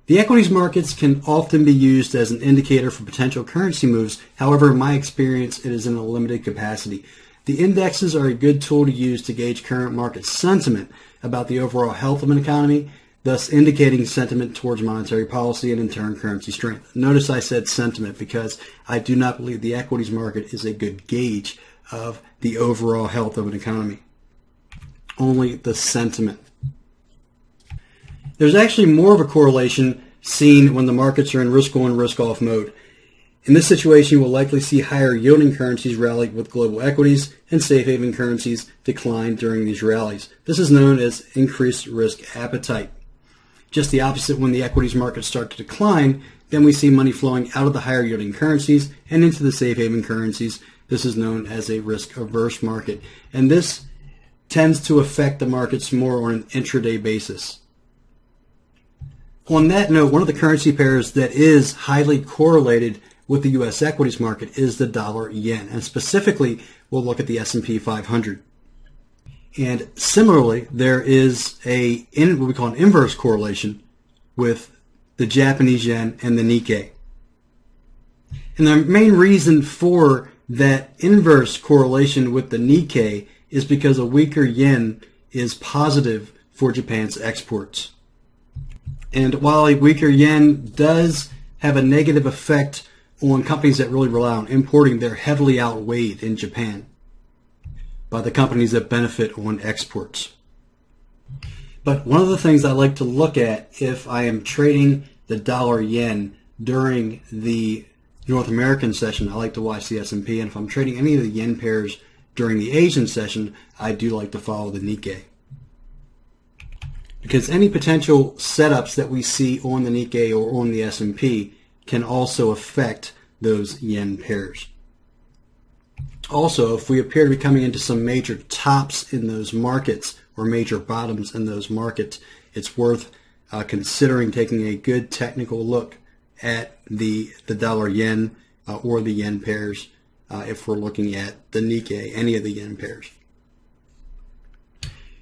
The equities markets can often be used as an indicator for potential currency moves. However, in my experience, it is in a limited capacity. The indexes are a good tool to use to gauge current market sentiment about the overall health of an economy, thus indicating sentiment towards monetary policy and in turn currency strength. Notice I said sentiment because I do not believe the equities market is a good gauge of the overall health of an economy. Only the sentiment. There's actually more of a correlation seen when the markets are in risk-on, risk-off mode. In this situation, you will likely see higher yielding currencies rally with global equities and safe haven currencies decline during these rallies. This is known as increased risk appetite. Just the opposite when the equities markets start to decline, then we see money flowing out of the higher yielding currencies and into the safe haven currencies. This is known as a risk-averse market. And this tends to affect the markets more on an intraday basis. On that note, one of the currency pairs that is highly correlated with the U.S. equities market is the dollar-yen, and specifically we'll look at the S&P 500. And similarly, there is what we call an inverse correlation with the Japanese yen and the Nikkei. And the main reason for that inverse correlation with the Nikkei is because a weaker yen is positive for Japan's exports. And while a weaker yen does have a negative effect on companies that really rely on importing, they're heavily outweighed in Japan by the companies that benefit on exports. But one of the things I like to look at if I am trading the dollar-yen during the North American session, I like to watch the S&P, and if I'm trading any of the yen pairs during the Asian session, I do like to follow the Nikkei. Because any potential setups that we see on the Nikkei or on the S&P can also affect those yen pairs. Also, if we appear to be coming into some major tops in those markets or major bottoms in those markets, it's worth considering taking a good technical look at the dollar-yen or the yen pairs if we're looking at the Nikkei, any of the yen pairs.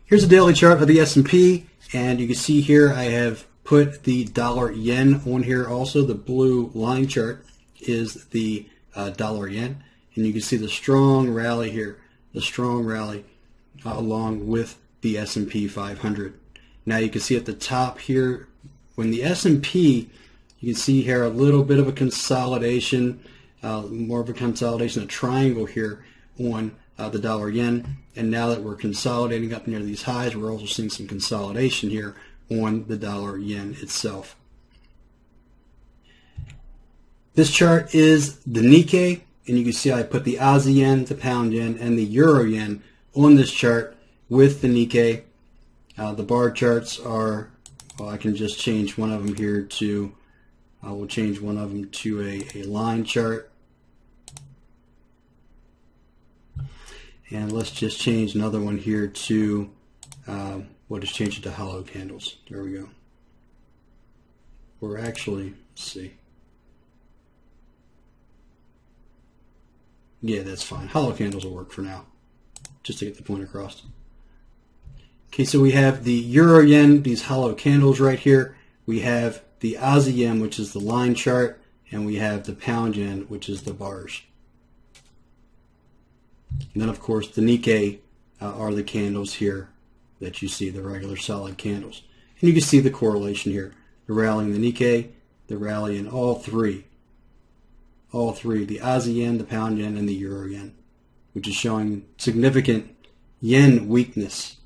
Here's a daily chart of the S&P. And you can see here I have put the dollar-yen on here also. The blue line chart is the dollar-yen. And you can see the strong rally here, the strong rally along with the S&P 500. Now you can see at the top here, when the S&P, you can see here a little bit of a consolidation, more of a consolidation, a triangle here on the dollar-yen. And now that we're consolidating up near these highs, we're also seeing some consolidation here on the dollar-yen itself. This chart is the Nikkei, and you can see I put the Aussie yen, the pound yen, and the euro yen on this chart with the Nikkei. The bar charts are, well, I can just change one of them here to, I will change one of them to a line chart. And let's just change another one here to, we'll just change it to hollow candles. There we go. Or actually, let's see. Yeah, that's fine. Hollow candles will work for now, just to get the point across. Okay, so we have the euro yen, these hollow candles right here. We have the Aussie yen, which is the line chart, and we have the pound yen, which is the bars. And then, of course, the Nikkei are the candles here that you see, the regular solid candles. And you can see the correlation here. The rally in the Nikkei, the rally in all three, the Aussie yen, the pound yen, and the euro yen, which is showing significant yen weakness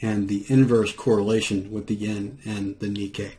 and the inverse correlation with the yen and the Nikkei.